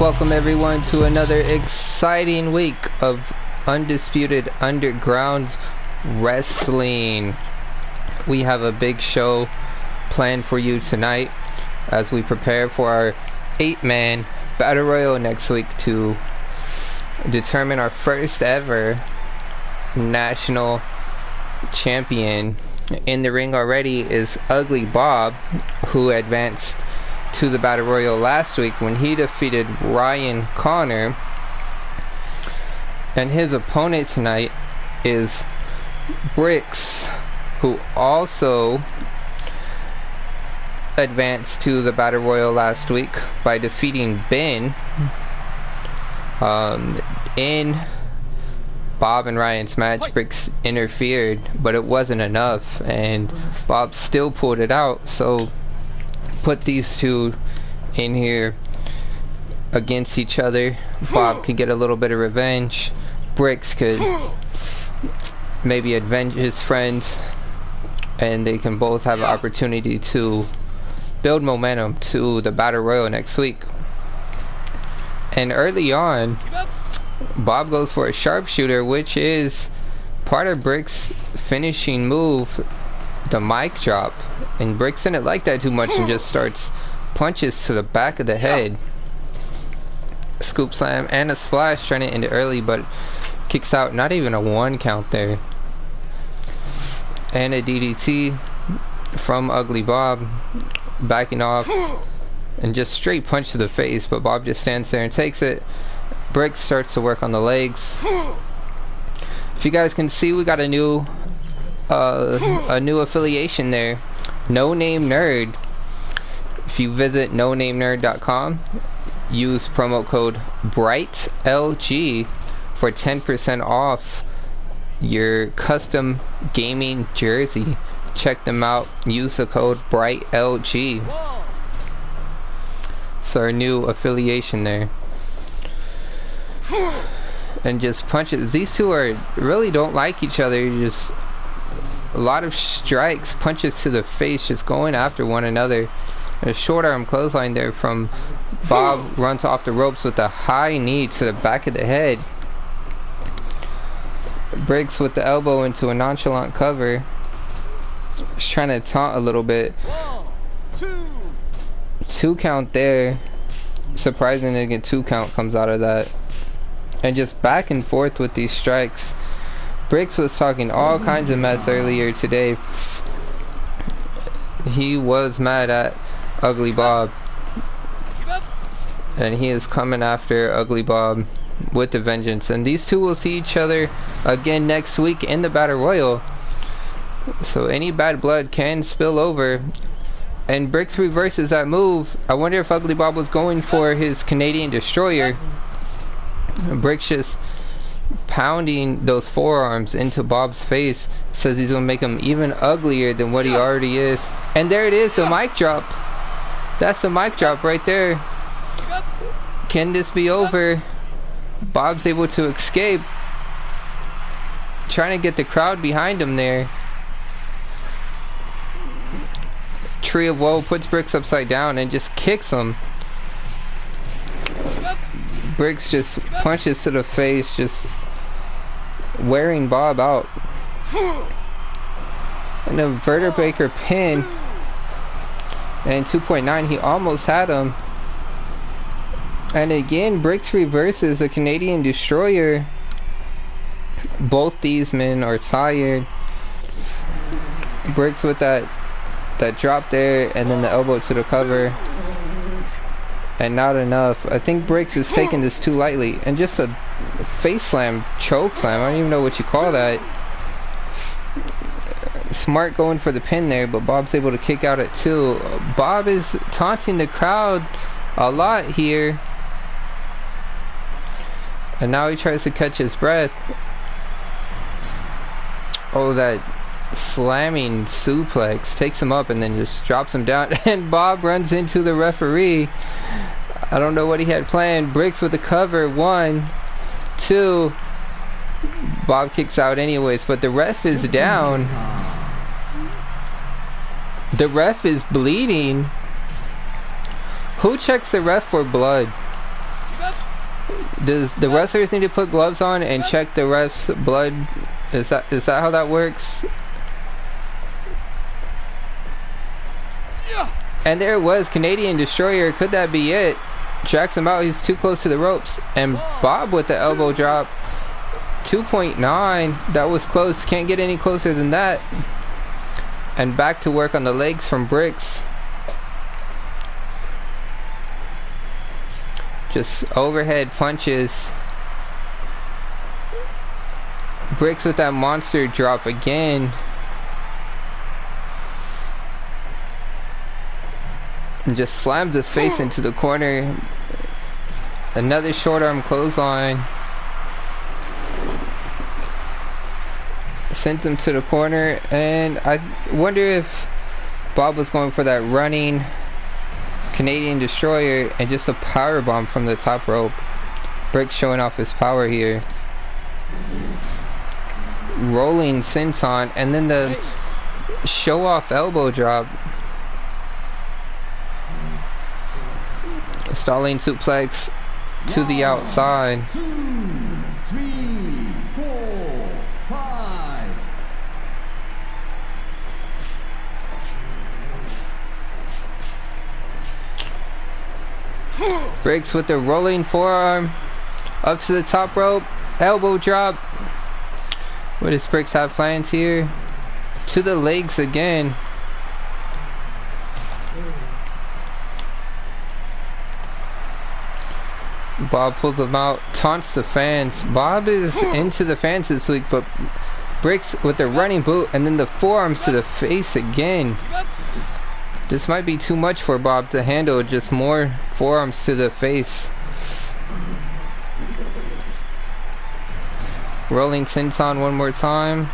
Welcome everyone to another exciting week of Undisputed Underground Wrestling. We have a big show planned for you tonight as we prepare for our 8-man Battle Royal next week to determine our first ever national champion. In the ring already is Ugly Bob, who advanced to the Battle Royal last week when he defeated Ryan Connor. And his opponent tonight is Bricks, who also advanced to the Battle Royal last week by defeating Ben in Bob and Ryan's match. Bricks interfered, but it wasn't enough, and Bob still pulled it out. So put these two in here against each other. Bob could get a little bit of revenge. Bricks could maybe avenge his friends, and they can both have an opportunity to build momentum to the Battle Royal next week. And early on, Bob goes for a sharpshooter, which is part of Bricks' finishing move, the mic drop. And Bricks didn't like that too much and just starts punches to the back of the head. Scoop slam and a splash, trying to end it early, but kicks out. Not even a 1 count there. And a DDT from Ugly Bob, backing off and just straight punch to the face, but Bob just stands there and takes it. Bricks starts to work on the legs. If you guys can see, we got a new affiliation there, No Name Nerd. If you visit nonamenerd.com, use promo code BRIGHTLG for 10% off your custom gaming jersey. Check them out, use the code BRIGHTLG. So our new affiliation there. And just punches. These two really don't like each other. Just a lot of strikes, punches to the face, just going after one another. A short arm clothesline there from Bob. Runs off the ropes with a high knee to the back of the head. Breaks with the elbow into a nonchalant cover. Just trying to taunt a little bit. 2 count there. Surprisingly, again, 2 count comes out of that. And just back and forth with these strikes. Bricks was talking all kinds of mess earlier today. He was mad at Ugly Bob, and he is coming after Ugly Bob with a vengeance. And these two will see each other again next week in the Battle Royal, so any bad blood can spill over. And Bricks reverses that move. I wonder if Ugly Bob was going for his Canadian Destroyer. Bricks just pounding those forearms into Bob's face. Says he's gonna make him even uglier than what he already is. And there it is, the mic drop. That's the mic drop right there. Can this be over? Bob's able to escape, trying to get the crowd behind him there. Tree of Woe puts Bricks upside down and just kicks him. Bricks just punches to the face, just wearing Bob out. And a vertebraker pin. And 2.9, he almost had him. And again, Bricks reverses a Canadian Destroyer. Both these men are tired. Bricks with that drop there, and then the elbow to the cover. And not enough. I think Bricks is taking this too lightly. And just a face slam, choke slam. I don't even know what you call that. Smart going for the pin there, but Bob's able to kick out at 2. Bob is taunting the crowd a lot here. And now he tries to catch his breath. Oh, that slamming suplex takes him up and then just drops him down. And Bob runs into the referee. I don't know what he had planned. Bricks with the cover. 1, 2. Bob kicks out anyways, but the ref is down. The ref is bleeding. Who checks the ref for blood? Does the wrestlers need to put gloves on and check the ref's blood? Is that how that works? And there it was, Canadian Destroyer. Could that be it? Tracks him out. He's too close to the ropes. And Bob with the elbow drop. 2.9. That was close. Can't get any closer than that. And back to work on the legs from Bricks. Just overhead punches. Bricks with that monster drop again. And just slams his face into the corner. Another short arm clothesline. Sends him to the corner. And I wonder if Bob was going for that running Canadian Destroyer and just a power bomb from the top rope. Bricks showing off his power here. Rolling senton and then the show off elbow drop. Stalling suplex to the outside. 1, 2, 3, 4, 5. Bricks with the rolling forearm up to the top rope. Elbow drop. What does Bricks have plans here? To the legs again. Bob pulls him out, taunts the fans. Bob is into the fans this week, but Bricks with the running boot and then the forearms to the face again. This might be too much for Bob to handle, just more forearms to the face. Rolling senton one more time.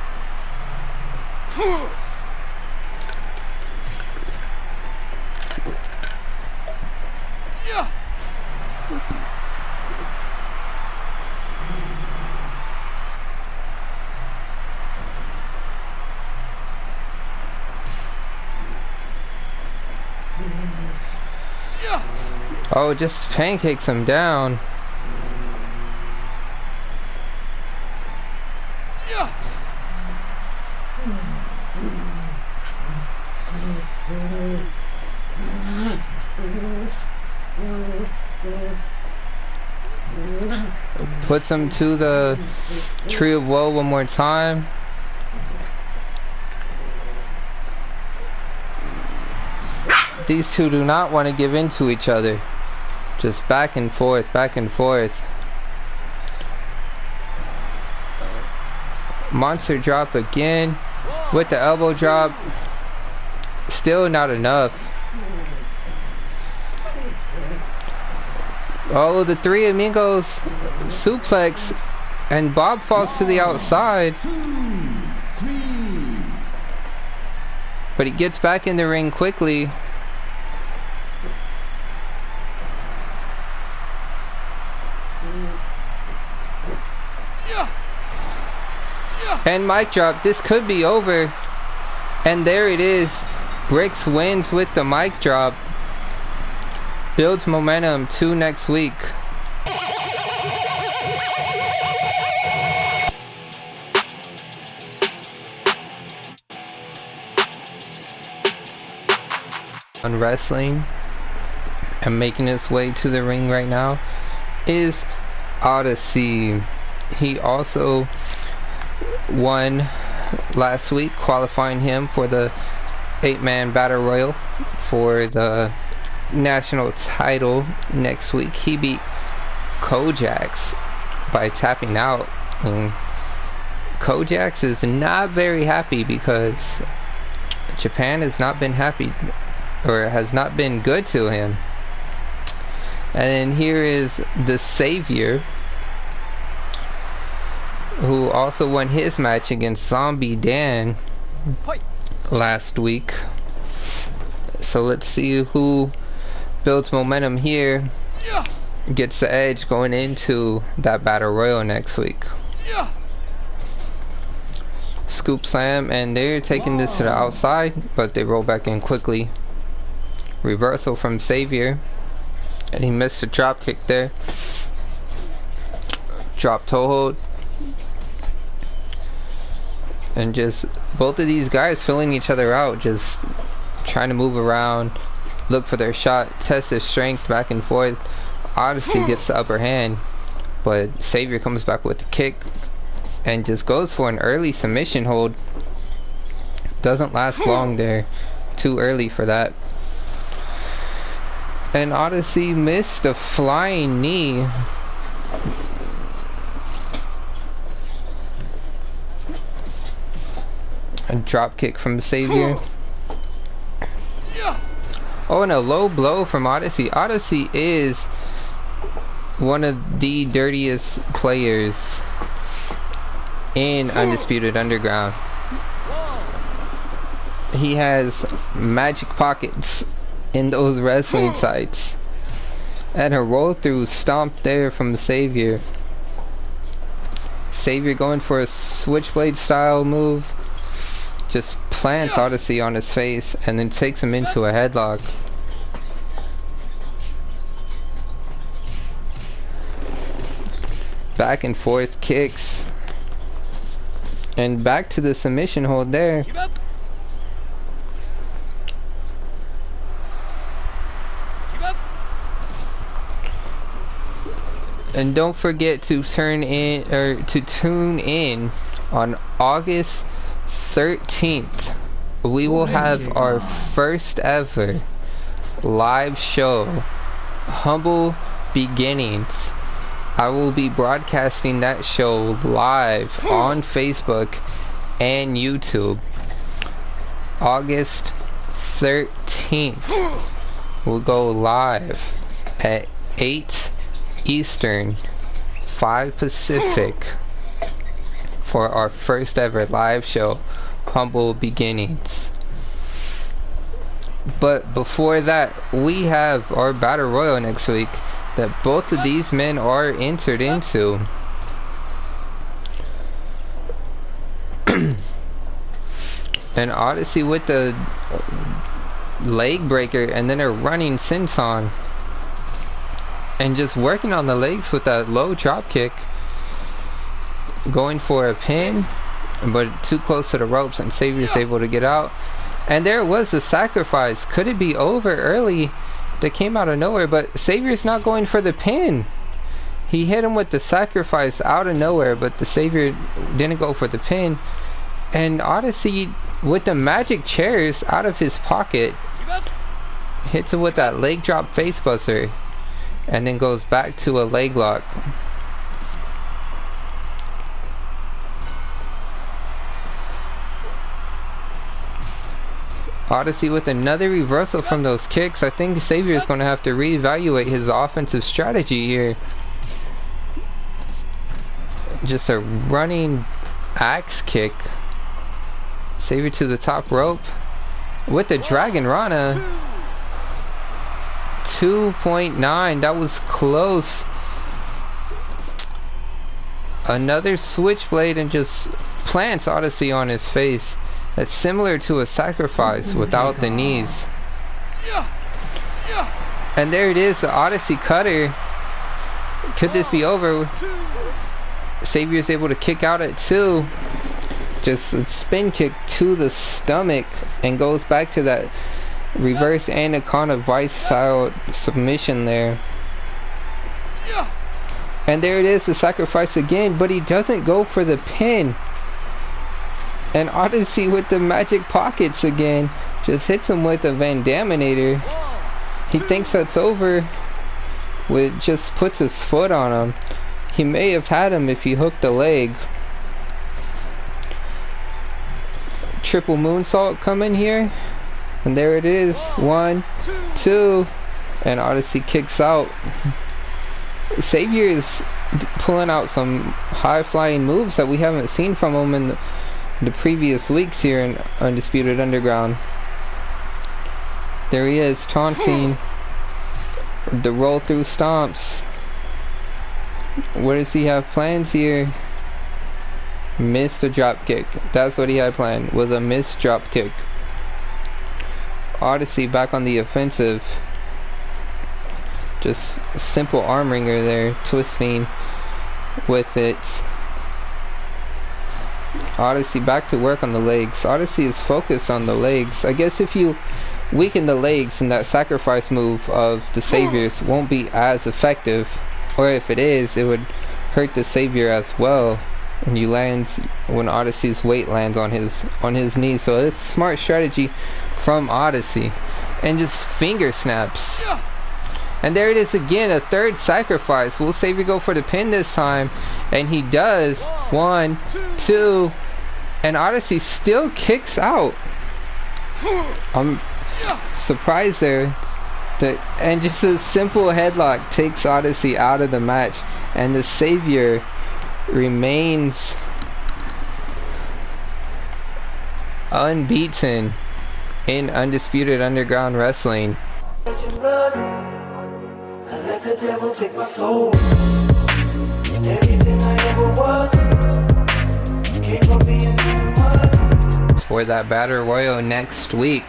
Oh, just pancakes him down. Puts him to the Tree of Woe one more time. These two do not want to give in to each other. Just back and forth, back and forth. Monster drop again with the elbow drop. Still not enough. Oh, the Three Amigos suplex, and Bob falls to the outside. 2, 3. But he gets back in the ring quickly. And mic drop. This could be over. And there it is. Bricks wins with the mic drop. Builds momentum to next week. On wrestling and making his way to the ring right now is Odyssey. He also won last week, qualifying him for the 8-man battle royal for the national title next week. He beat Kojaks by tapping out, and Kojaks is not very happy because Japan has not been happy, or has not been good to him. And then here is the Savior, who also won his match against Zombie Dan last week. So let's see who builds momentum here, gets the edge going into that battle royal next week. Scoop slam, and they're taking this to the outside, but they roll back in quickly. Reversal from Savior, and he missed a drop kick there. Drop toe hold. And just both of these guys filling each other out, just trying to move around, look for their shot, test their strength back and forth. Odyssey gets the upper hand, but Savior comes back with the kick and just goes for an early submission hold. Doesn't last long there. Too early for that. And Odyssey missed a flying knee. A drop kick from Savior. Oh, and a low blow from Odyssey. Odyssey is one of the dirtiest players in Undisputed Underground. He has magic pockets in those wrestling sites. And a roll through stomp there from the Savior. Savior going for a switchblade style move. Just plants Odyssey on his face and then takes him into a headlock. Back and forth kicks. And back to the submission hold there. And don't forget to tune in on August 13th. We will have our first ever live show, Humble Beginnings. I will be broadcasting that show live on Facebook and YouTube. August 13th. We'll go live at 8 Eastern, 5 Pacific for our first ever live show, Humble Beginnings. But before that, we have our Battle Royal next week that both of these men are entered into. And Odyssey with the leg breaker and then a running senton. And just working on the legs with that low drop kick. Going for a pin, but too close to the ropes, and Savior's able to get out. And there was the sacrifice. Could it be over early? That came out of nowhere, but Savior's not going for the pin. He hit him with the sacrifice out of nowhere, but the Savior didn't go for the pin. And Odyssey with the magic chairs out of his pocket hits him with that leg drop facebuster and then goes back to a leg lock. Odyssey with another reversal from those kicks. I think Savior is going to have to reevaluate his offensive strategy here. Just a running axe kick. Savior to the top rope with the Dragon Rana. 2.9. That was close. Another switchblade and just plants Odyssey on his face. That's similar to a sacrifice without the knees. And there it is, the Odyssey cutter. Could this be over? Savior is able to kick out at 2. Just a spin kick to the stomach and goes back to that reverse Anaconda Vice style submission there. And there it is, the sacrifice again, but he doesn't go for the pin. And Odyssey with the magic pockets again. Just hits him with a Van Daminator. He thinks that's over. Just puts his foot on him. He may have had him if he hooked the leg. Triple moonsault coming here. And there it is. 1, 2. And Odyssey kicks out. Savior is pulling out some high flying moves that we haven't seen from him in the previous weeks here in Undisputed Underground. There he is, taunting. The roll through stomps. What does he have plans here? Missed a drop kick. That's what he had planned, was a missed drop kick. Odyssey back on the offensive. Just simple arm wringer there, twisting. with it. Odyssey back to work on the legs. Odyssey is focused on the legs. I guess if you weaken the legs, and that sacrifice move of the Savior's won't be as effective, or if it is, it would hurt the Savior as well when Odyssey's weight lands on his knee. So it's a smart strategy from Odyssey. And just finger snaps. And there it is again, a third sacrifice. Will Savior go for the pin this time? And he does. 1, 2, and Odyssey still kicks out. I'm surprised there. And just a simple headlock takes Odyssey out of the match, and the Savior remains unbeaten in Undisputed Underground Wrestling. For that Battle Royal next week,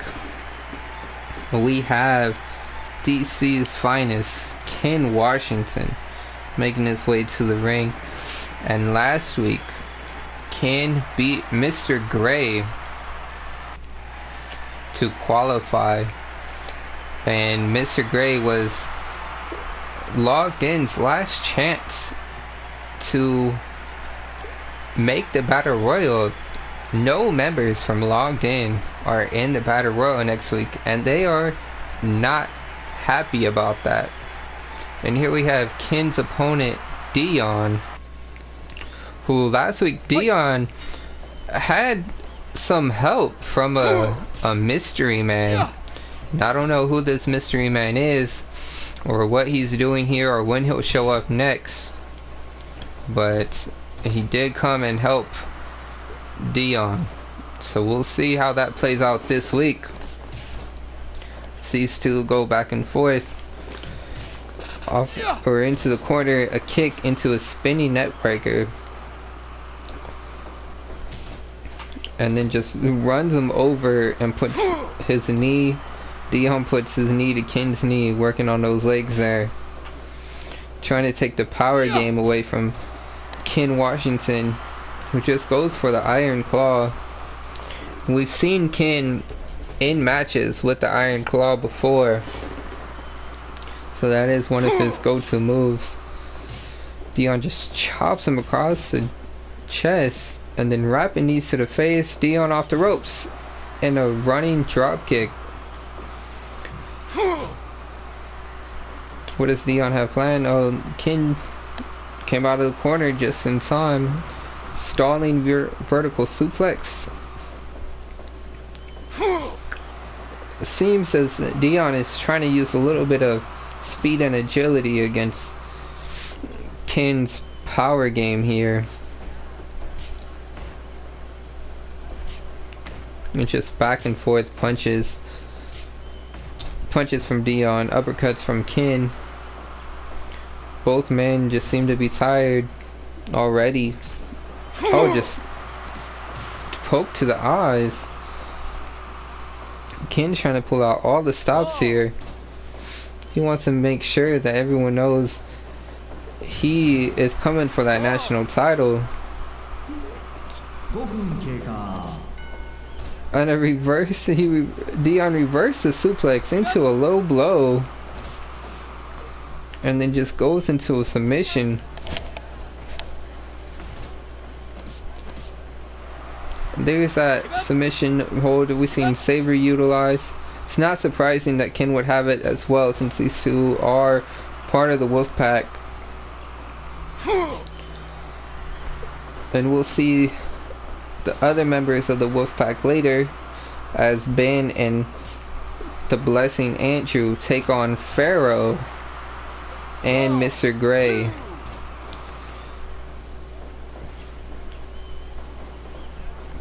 we have DC's finest, Ken Washington, making his way to the ring. And last week, Ken beat Mr. Gray to qualify, and Mr. Gray was Logged In's last chance to make the Battle Royal. No members from Logged In are in the Battle Royal next week, and they are not happy about that. And here we have Ken's opponent, Dion, who last week Dion had some help from a mystery man. And I don't know who this mystery man is, or what he's doing here, or when he'll show up next, but he did come and help Dion. So we'll see how that plays out this week. These two go back and forth. Off or into the corner, a kick into a spinning net breaker, and then just runs him over and puts his knee. Dion puts his knee to Ken's knee, working on those legs there, trying to take the power game away from Ken Washington, who just goes for the Iron Claw. We've seen Ken in matches with the Iron Claw before, so that is one of his go-to moves. Dion just chops him across the chest, and then rapping knees to the face. Dion off the ropes and a running drop kick. What does Dion have planned? Oh, Ken came out of the corner just in time. Stalling vertical suplex. It seems as Dion is trying to use a little bit of speed and agility against Ken's power game here. And just back and forth punches. Punches from Dion, uppercuts from Ken. Both men just seem to be tired already. Oh, just poke to the eyes. Ken's trying to pull out all the stops here. He wants to make sure that everyone knows he is coming for that national title. On a reverse, Dion reversed the suplex into a low blow, and then just goes into a submission. There's that submission hold that we've seen Savior utilize. It's not surprising that Ken would have it as well, since these two are part of the Wolfpack. And we'll see the other members of the Wolfpack later, as Ben and the Blessing Andrew take on Pharaoh and Mr. Gray.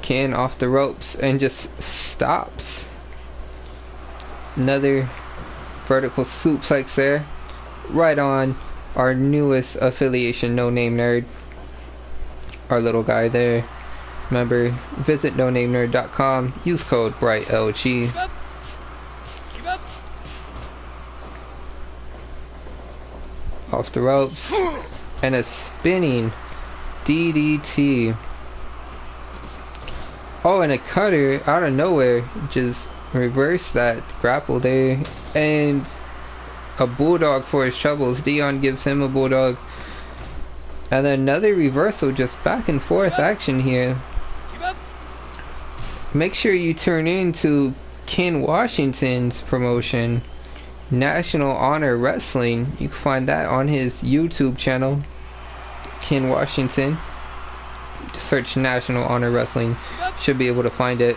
Ken off the ropes and just stops. Another vertical suplex there, right on our newest affiliation, No Name Nerd. Our little guy there. Remember, visit nonamenerd.com, use code BRIGHTLG. Off the ropes, and a spinning DDT. Oh, and a cutter out of nowhere. Just reverse that grapple there. And a bulldog for his troubles. Dion gives him a bulldog. And another reversal, just back and forth action here. Make sure you turn into Ken Washington's promotion, National Honor Wrestling. You can find that on his YouTube channel, Ken Washington. Search National Honor Wrestling, should be able to find it.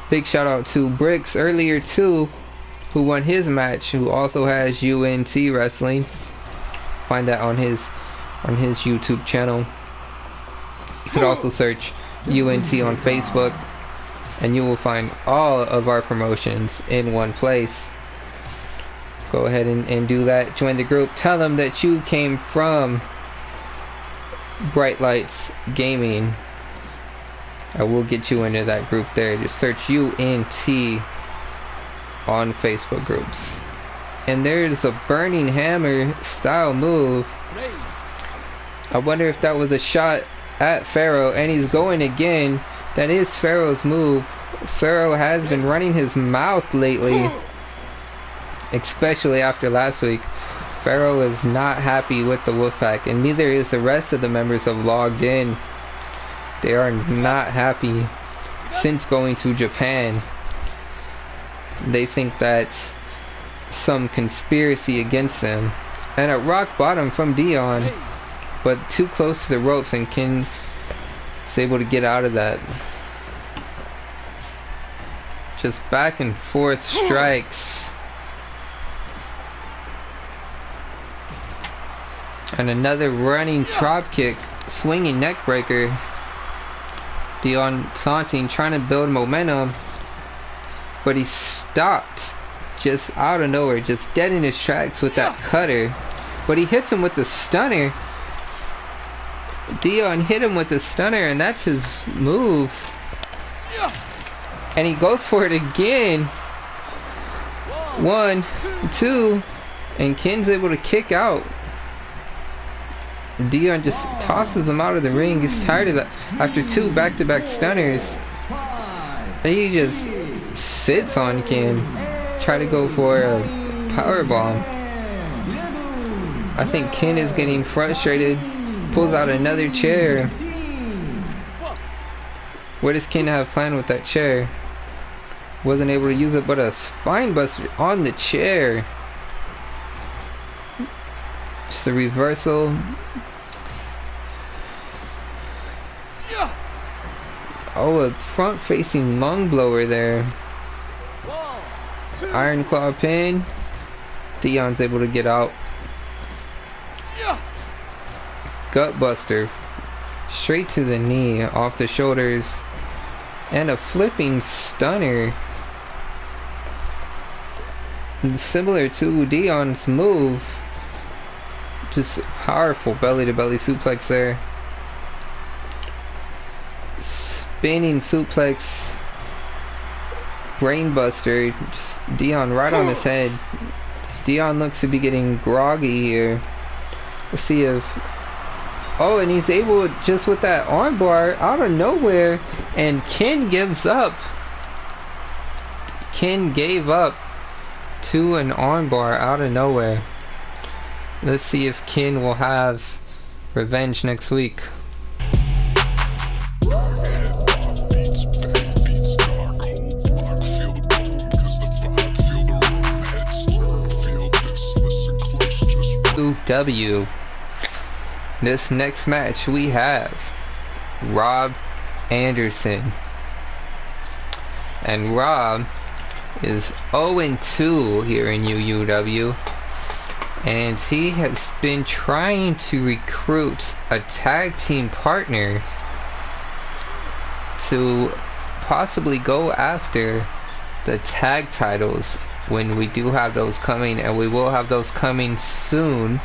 Big shout out to Bricks earlier too, who won his match, who also has UNT Wrestling. Find that on his YouTube channel. You could also search UNT on Facebook, and you will find all of our promotions in one place. Go ahead and do that. Join the group. Tell them that you came from Bright Lights Gaming. I will get you into that group there. Just search UNT on Facebook groups. And there's a Burning Hammer style move. I wonder if that was a shot at Pharaoh, and he's going again. That is Pharaoh's move. Pharaoh has been running his mouth lately, especially after last week. Pharaoh is not happy with the Wolfpack, and neither is the rest of the members of Logged In. They are not happy since going to Japan. They think that's some conspiracy against them. And a rock bottom from Dion, but too close to the ropes, and Ken is able to get out of that. Just back and forth strikes. And another running drop kick, swinging neck breaker. Dion taunting, trying to build momentum, but he stopped just out of nowhere, just dead in his tracks with that cutter. But he hits him with the stunner. Dion hit him with the stunner, and that's his move. And he goes for it again. 1, 2, and Ken's able to kick out. Dion just tosses him out of the ring. He's tired of that. After 2 back-to-back stunners, he just sits on Ken. Try to go for a powerbomb. I think Ken is getting frustrated. Pulls out another chair. What does Ken have planned with that chair? Wasn't able to use it, but a spine buster on the chair. Just a reversal. Oh, a front-facing lung blower there. Iron Claw pin. Dion's able to get out. Gut buster. Straight to the knee, off the shoulders. And a flipping stunner. Similar to Dion's move. Just powerful belly-to-belly suplex there. Spinning suplex. Brainbuster. Just Dion right on his head. Dion looks to be getting groggy here. Let's see if... Oh, and he's able, just with that armbar out of nowhere, and Ken gives up. Ken gave up to an armbar out of nowhere. Let's see if Ken will have revenge next week. W. This next match we have Rob Anderson, and Rob is 0-2 here in UUW, and he has been trying to recruit a tag team partner to possibly go after the tag titles when we do have those coming, and we will have those coming soon.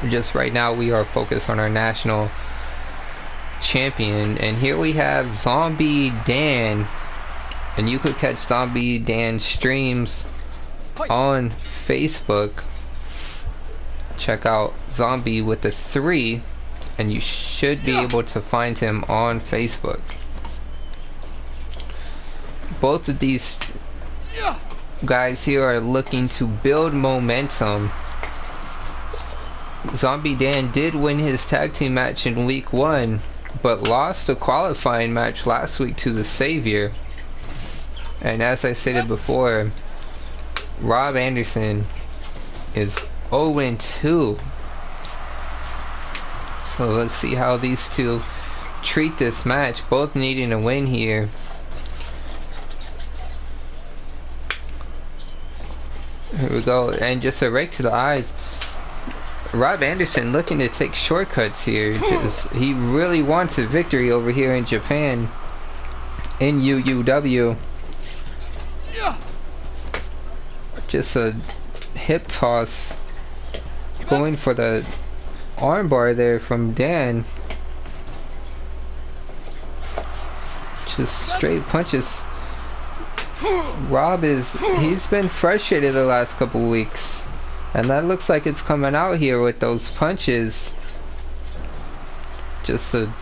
Just right now we are focused on our national champion, and here we have Zombie Dan, and you could catch Zombie Dan's streams on Facebook. check out Zombie with the 3, and you should be able to find him on Facebook. Both of these guys here are looking to build momentum. Zombie Dan did win his tag team match in week 1, but lost a qualifying match last week to the Savior. And as I stated before, Rob Anderson is 0-2. So let's see how these two treat this match, both needing a win here. Here we go, and just a rake to the eyes. Rob Anderson looking to take shortcuts here because he really wants a victory over here in Japan in UUW. Just a hip toss, going for the armbar there from Dan. Just straight punches. Rob he's been frustrated the last couple weeks, and that looks like it's coming out here with those punches. Just a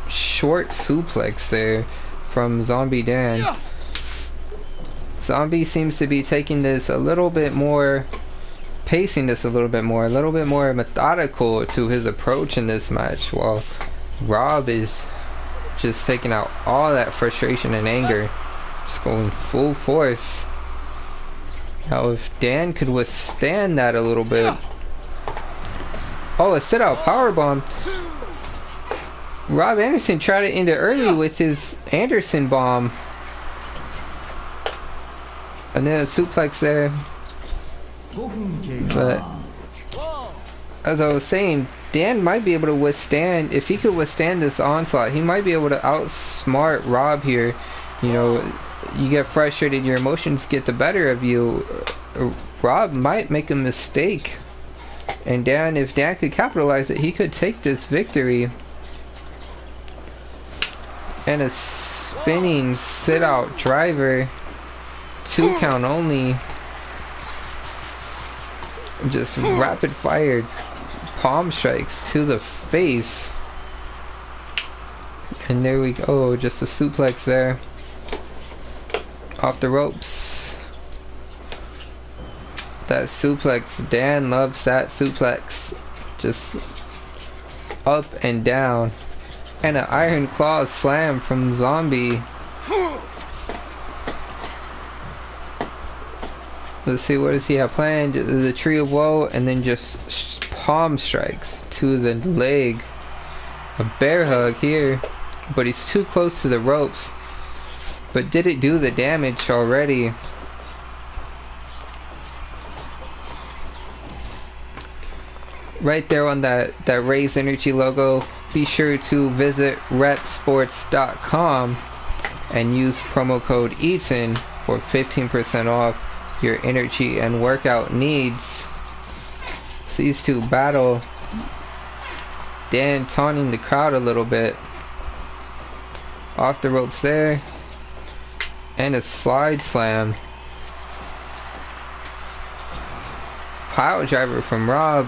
short suplex there from Zombie Dan. Zombie seems to be taking this a little bit more, pacing this a little bit more methodical to his approach in this match, while Rob is just taking out all that frustration and anger, just going full force. Now if Dan could withstand that a little bit. Oh, a sit-out powerbomb. Rob Anderson tried to end it early with his Anderson bomb. And then a suplex there. But as I was saying, Dan might be able to withstand, if he could withstand this onslaught, he might be able to outsmart Rob here. You know, you get frustrated, your emotions get the better of you. Rob might make a mistake, and Dan, if Dan could capitalize it, he could take this victory. And a spinning sit-out driver, 2 count only. Just rapid fired palm strikes to the face. And there we go, just a suplex there. Off the ropes. That suplex, Dan loves that suplex. Just up and down. And an iron claw slam from Zombie. Let's see, what does he have planned? The Tree of Woe, and then just palm strikes to the leg. A bear hug here, but he's too close to the ropes. But did it do the damage already? Right there on that Raise Energy logo, be sure to visit repsports.com and use promo code EATON for 15% off your energy and workout needs. So these two battle. Dan taunting the crowd a little bit. Off the ropes there. And a slide slam. Pile driver from Rob.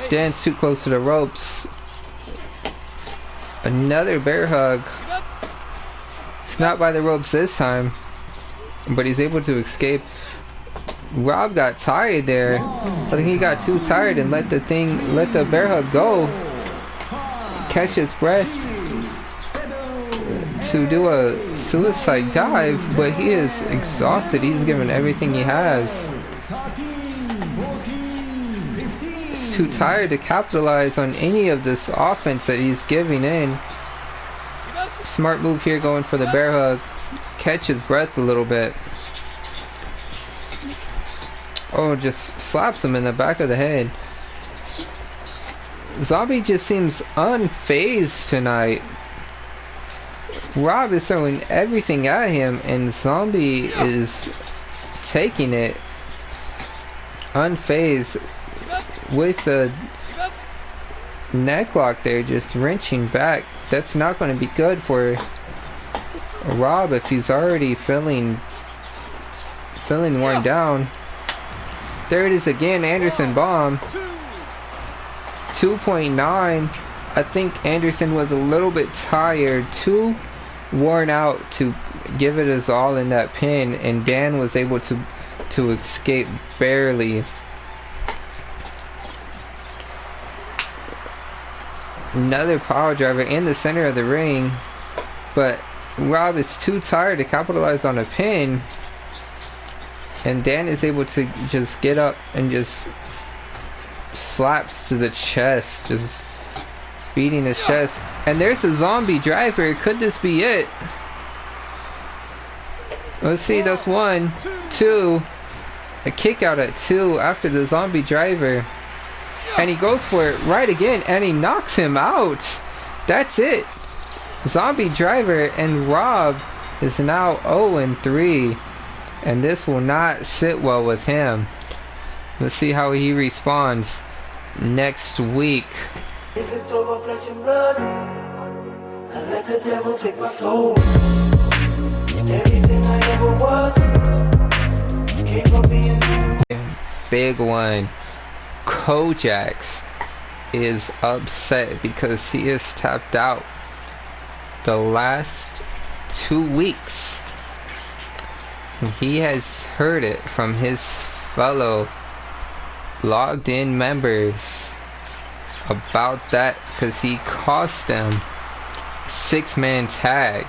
Dan's too close to the ropes. Another bear hug. It's not by the ropes this time, but he's able to escape. Rob got tired there. I think he got too tired and let the bear hug go. Catch his breath to do a suicide dive, but he is exhausted. He's given everything he has. He's too tired to capitalize on any of this offense that he's giving in. Smart move here, going for the bear hug. Catch his breath a little bit. Oh, just slaps him in the back of the head. Zombie just seems unfazed tonight. Rob is throwing everything at him, and Zombie is taking it unfazed with the neck lock there, just wrenching back. That's not going to be good for Rob if he's already feeling worn down. There it is again, Anderson bomb. 2.9. I think Anderson was a little bit tired, too worn out to give it his all in that pin, and Dan was able to escape barely. Another power driver in the center of the ring, but Rob is too tired to capitalize on a pin, and Dan is able to just get up and just slaps to the chest, just beating his chest. And there's a zombie driver. Could this be it? Let's see, that's 1, 2, a kick out at 2 after the zombie driver, and he goes for it right again, and he knocks him out. That's it. Zombie driver, and Rob is now 0-3, and this will not sit well with him. Let's see how he responds next week. If it's over flesh and blood, I let the devil take my soul. Everything I ever was came from being you. Big one. Kojax is upset because he is tapped out the last 2 weeks. He has heard it from his fellow logged in members about that, because he cost them 6-man tag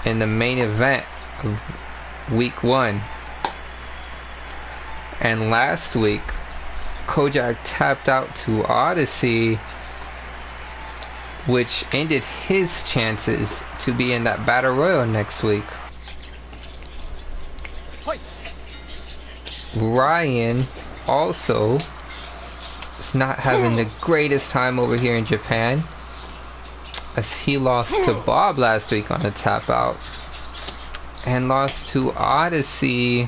in the main event of week 1. And last week Kojak tapped out to Odyssey, which ended his chances to be in that battle royal next week. Ryan also is not having the greatest time over here in Japan, as he lost to Bob last week on a tap out, and lost to Odyssey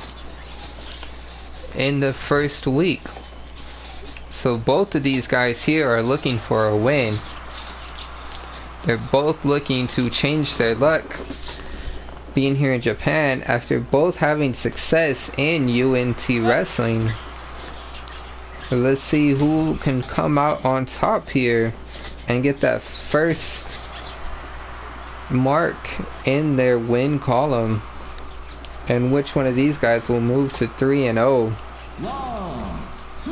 in the first week. So both of these guys here are looking for a win. They're both looking to change their luck being here in Japan after both having success in UNT wrestling. So let's see who can come out on top here and get that first mark in their win column, and which one of these guys will move to 3-0. 1, 2,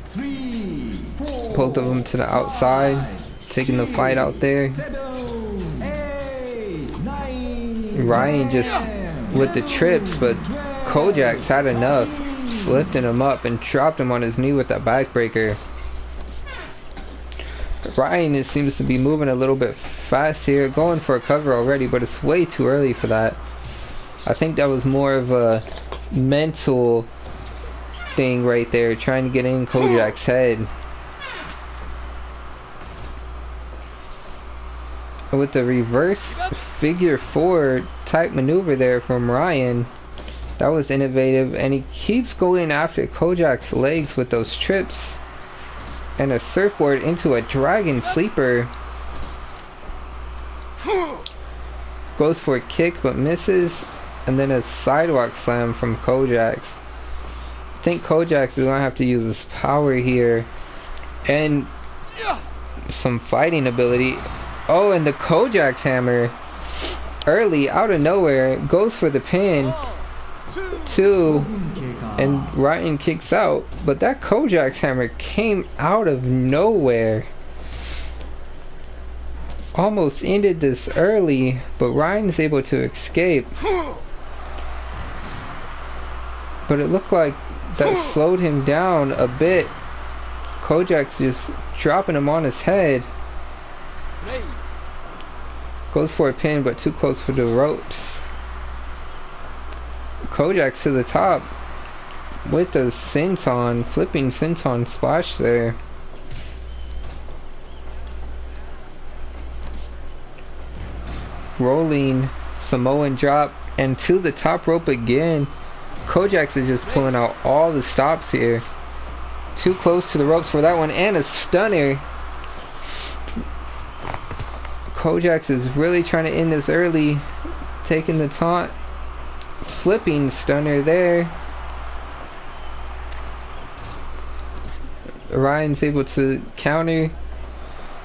3, 4. Both of them to the outside, taking the fight out there. 7, 8, 9, Ryan just with the trips, but Kojak's had enough, just lifting him up and dropped him on his knee with that backbreaker. Ryan just seems to be moving a little bit fast here, going for a cover already, but it's way too early for that. I think that was more of a mental thing right there, trying to get in Kojak's head. With the reverse figure 4 type maneuver there from Ryan, that was innovative, and he keeps going after Kojak's legs with those trips and a surfboard into a dragon sleeper. Goes for a kick but misses, and then a sidewalk slam from Kojak's. I think Kojak's is gonna have to use his power here and some fighting ability. Oh, and the Kojak's hammer early out of nowhere goes for the pin. 2, and Ryan kicks out, but that Kojak's hammer came out of nowhere. Almost ended this early, but Ryan's able to escape. But it looked like that slowed him down a bit. Kojak's just dropping him on his head. Goes for a pin, but too close for the ropes. Kojak's to the top with the senton, flipping senton splash there. Rolling Samoan drop, and to the top rope again. Kojak's is just pulling out all the stops here. Too close to the ropes for that one, and a stunner. Kojak's is really trying to end this early, taking the taunt. Flipping stunner there. Ryan's able to counter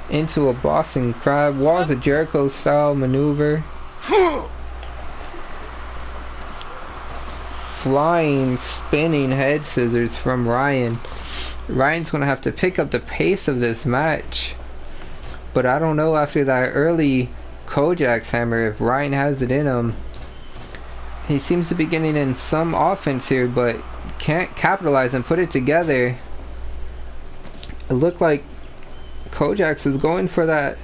into a Boston Crab. Walls of Jericho style maneuver. Flying, spinning head scissors from Ryan. Ryan's going to have to pick up the pace of this match. But I don't know after that early Kojak's hammer if Ryan has it in him. He seems to be getting in some offense here, but can't capitalize and put it together. It looked like Kojak's was going for that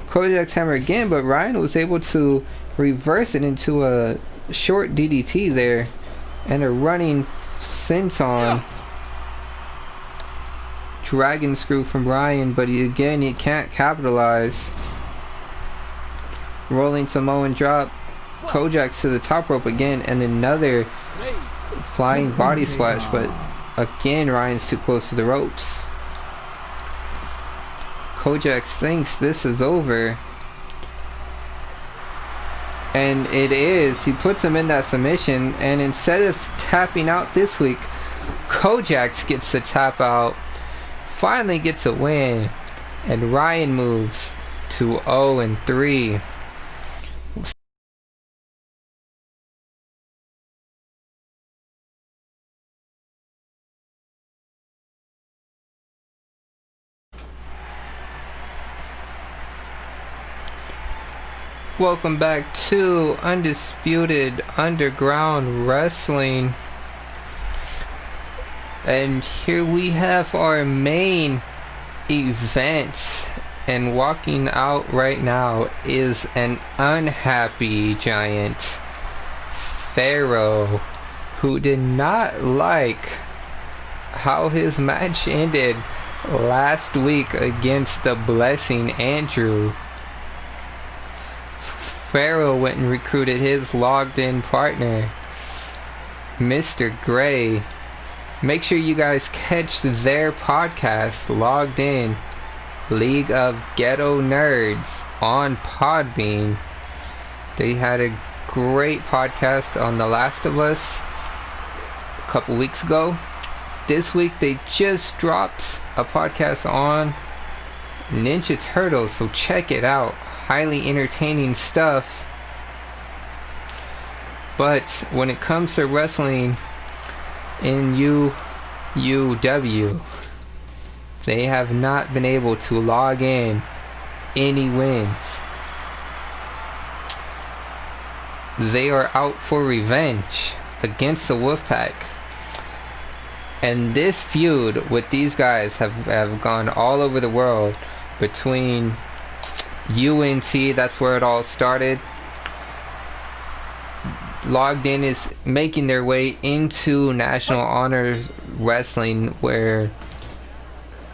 Kojak's hammer again, but Ryan was able to reverse it into a short DDT there and a running senton. Dragon screw from Ryan, but he can't capitalize. Rolling Samoan drop. Kojak's to the top rope again, and another flying body splash, but again Ryan's too close to the ropes. Kojak thinks this is over, and it is. He puts him in that submission, and instead of tapping out this week, Kojak gets the tap out, finally gets a win, and Ryan moves to 0-3. Welcome back to Undisputed Underground Wrestling. And here we have our main event. And walking out right now is an unhappy giant, Pharaoh, who did not like how his match ended last week against the Blessing Andrew. Pharaoh went and recruited his logged in partner, Mr. Gray. Make sure you guys catch their podcast, Logged In, League of Ghetto Nerds, on Podbean. They had a great podcast on The Last of Us a couple weeks ago. This week they just dropped a podcast on Ninja Turtles, so check it out. Highly entertaining stuff. But when it comes to wrestling in UW, they have not been able to log in any wins. They are out for revenge against the Wolfpack. And this feud with these guys have gone all over the world. Between UNC, that's where it all started. Logged In is making their way into National Honor Wrestling, where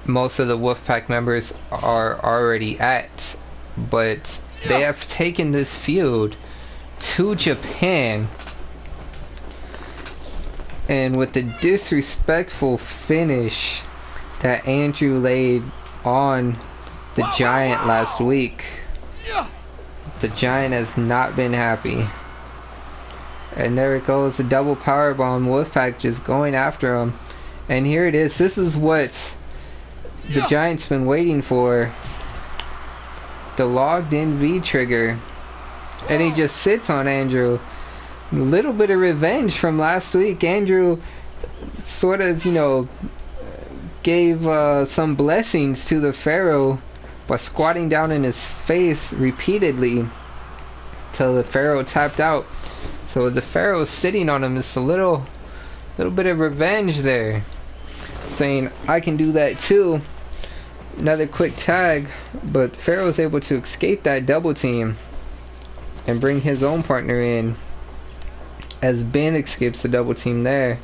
most of the Wolfpack members are already at. But they have taken this feud to Japan, and with the disrespectful finish that Andrew laid on the Giant last week, the Giant has not been happy. And there it goes, a double powerbomb. Wolfpack just going after him. And here it is. This is what the Giant's been waiting for. The logged in V-trigger. And he just sits on Andrew. A little bit of revenge from last week. Andrew sort of, gave some blessings to the Pharaoh by squatting down in his face repeatedly till the Pharaoh tapped out. So the Pharaoh sitting on him is a little bit of revenge there, saying I can do that too. Another quick tag, but Pharaoh's able to escape that double team and bring his own partner in, as Ben escapes the double team there.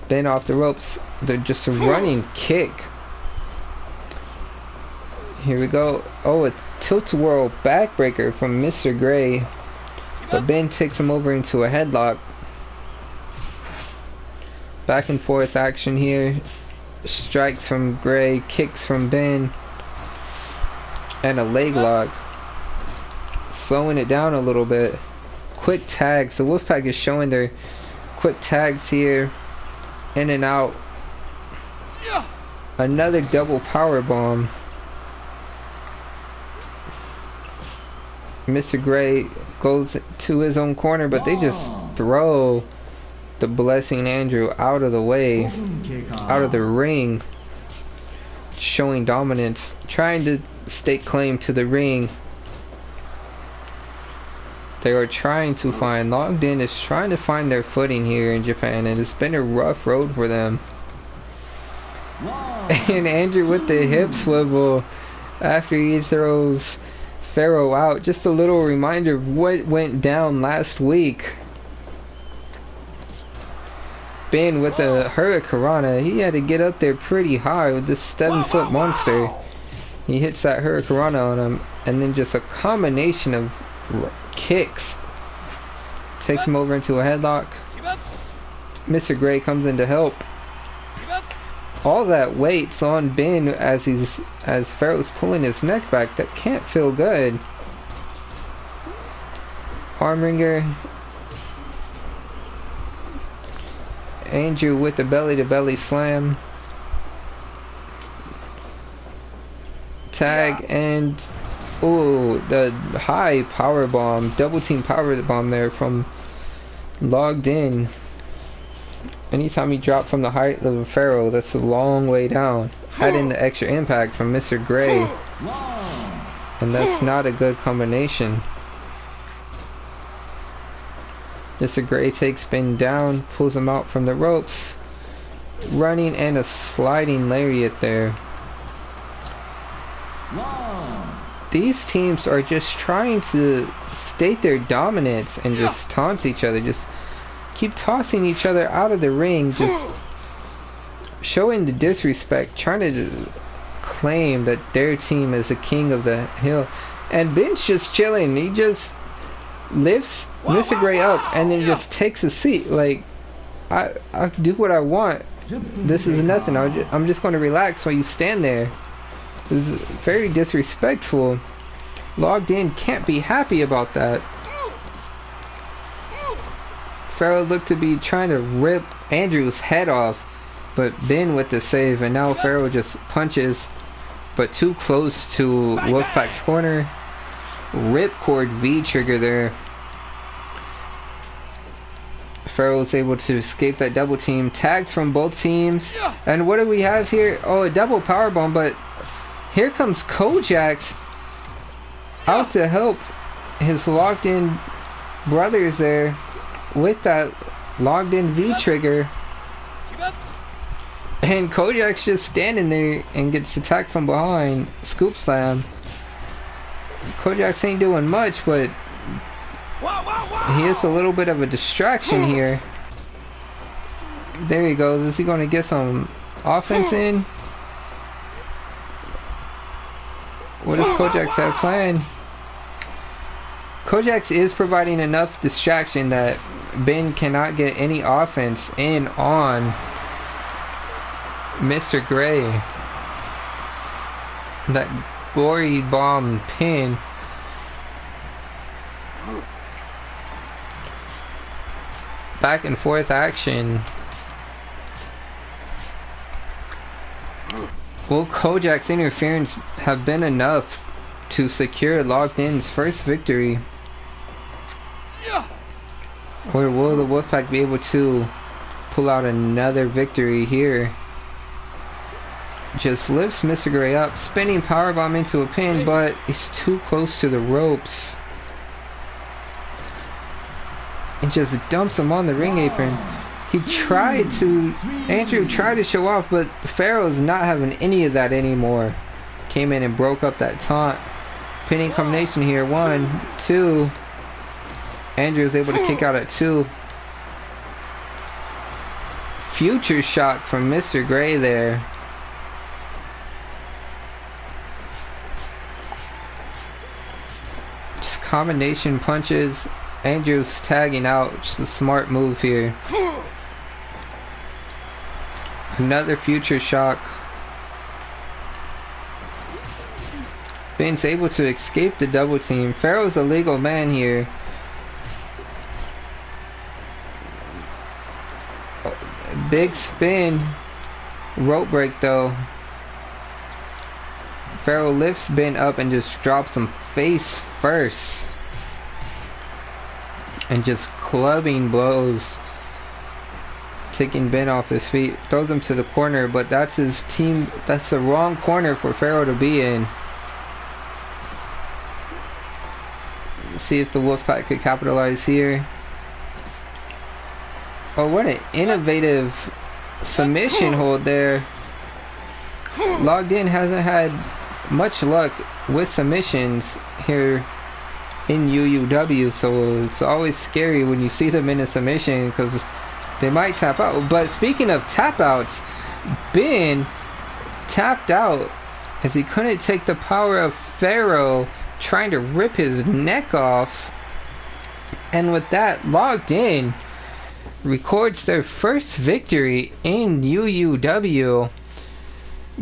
Ben off the ropes. They're just a running kick. Here we go. Oh, a tilt-a-whirl backbreaker from Mr. Gray. But Ben takes him over into a headlock. Back and forth action here. Strikes from Gray, kicks from Ben, and a leg lock. Slowing it down a little bit. Quick tags. The Wolfpack is showing their quick tags here. In and out Another double power bomb. Mr. Gray goes to his own corner, but they just throw the Blessing Andrew out of the way, out of the ring, showing dominance, trying to stake claim to the ring. They are trying to find, Logged In is trying to find their footing here in Japan, and it's been a rough road for them. And Andrew with the hip swivel after he throws Pharaoh out. Just a little reminder of what went down last week. Ben with the Hurricanrana, he had to get up there pretty high with this 7-foot monster. He hits that Hurricanrana on him, and then just a combination of kicks takes him over into a headlock. Mr. Gray comes in to help. All that weight's on Ben as Pharaoh's pulling his neck back. That can't feel good. Arm wringer. Andrew with the belly to belly slam. Tag and ooh, the high power bomb, double team power bomb there from Logged In. Anytime you drop from the height of a Pharaoh, that's a long way down. Add in the extra impact from Mr. Gray, and that's not a good combination. Mr. Gray takes Ben down, pulls him out from the ropes, running and a sliding lariat there. These teams are just trying to state their dominance and just taunt each other, just keep tossing each other out of the ring, just showing the disrespect, trying to claim that their team is the king of the hill. And Ben's just chilling. He just lifts Mr. Gray up and then just takes a seat. Like, I do what I want. This is nothing. I'm just going to relax while you stand there. This is very disrespectful. Logged In can't be happy about that. Pharaoh looked to be trying to rip Andrew's head off, but Ben with the save, and now Pharaoh just punches, but too close to Wolfpack's corner. Ripcord V trigger there. Pharaoh's able to escape that double team. Tags from both teams. And what do we have here? Oh, a double powerbomb, but here comes Kojak's out to help his Logged In brothers there with that Logged In V trigger. And Kojak's just standing there and gets attacked from behind. Scoop slam. Kojak's ain't doing much, but he is a little bit of a distraction here. There he goes. Is he going to get some offense in? What does Kojak's have planned? Kojak's is providing enough distraction that Ben cannot get any offense in on Mr. Gray. That gory bomb pin. Back and forth action. Will Kojak's interference have been enough to secure Logged In's first victory? Or will the Wolfpack be able to pull out another victory here? Just lifts Mr. Gray up, spinning powerbomb into a pin, but it's too close to the ropes. And just dumps him on the ring apron. Andrew tried to show off, but Pharaoh's not having any of that anymore. Came in and broke up that taunt. Pinning combination here, 1, 2. Andrew was able to kick out at 2. Future shock from Mr. Gray there. Just combination punches. Andrew's tagging out. Just a smart move here. Another future shock. Ben's able to escape the double team. Pharaoh's a legal man here. Big spin. Rope break though. Pharaoh lifts Ben up and just drops him face first. And just clubbing blows. Taking Ben off his feet. Throws him to the corner, but that's his team. That's the wrong corner for Pharaoh to be in. Let's see if the Wolfpack could capitalize here. Oh, what an innovative submission hold there. Logged In hasn't had much luck with submissions here in UUW, so it's always scary when you see them in a submission because they might tap out. But speaking of tap outs, Ben tapped out as he couldn't take the power of Pharaoh trying to rip his neck off. And with that, Logged In records their first victory in UUW,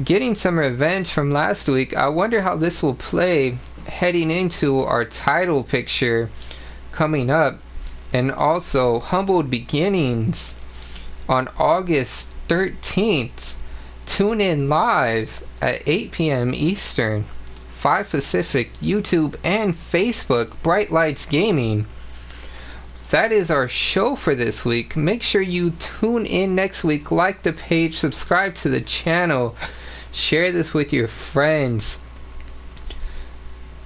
getting some revenge from last week. I wonder how this will play heading into our title picture coming up. And also Humbled Beginnings on August 13th. Tune in live at 8 p.m. Eastern, 5 Pacific, YouTube and Facebook, Bright Lights Gaming. That is our show for this week. Make sure you tune in next week, like the page, subscribe to the channel, share this with your friends,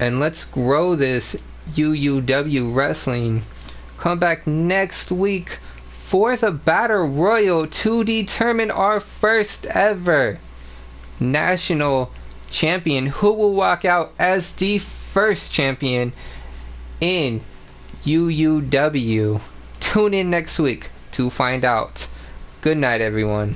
and let's grow this UUW wrestling. Come back next week for the Battle Royal to determine our first ever national champion, who will walk out as the first champion in UUW. Tune in next week to find out. Good night, everyone.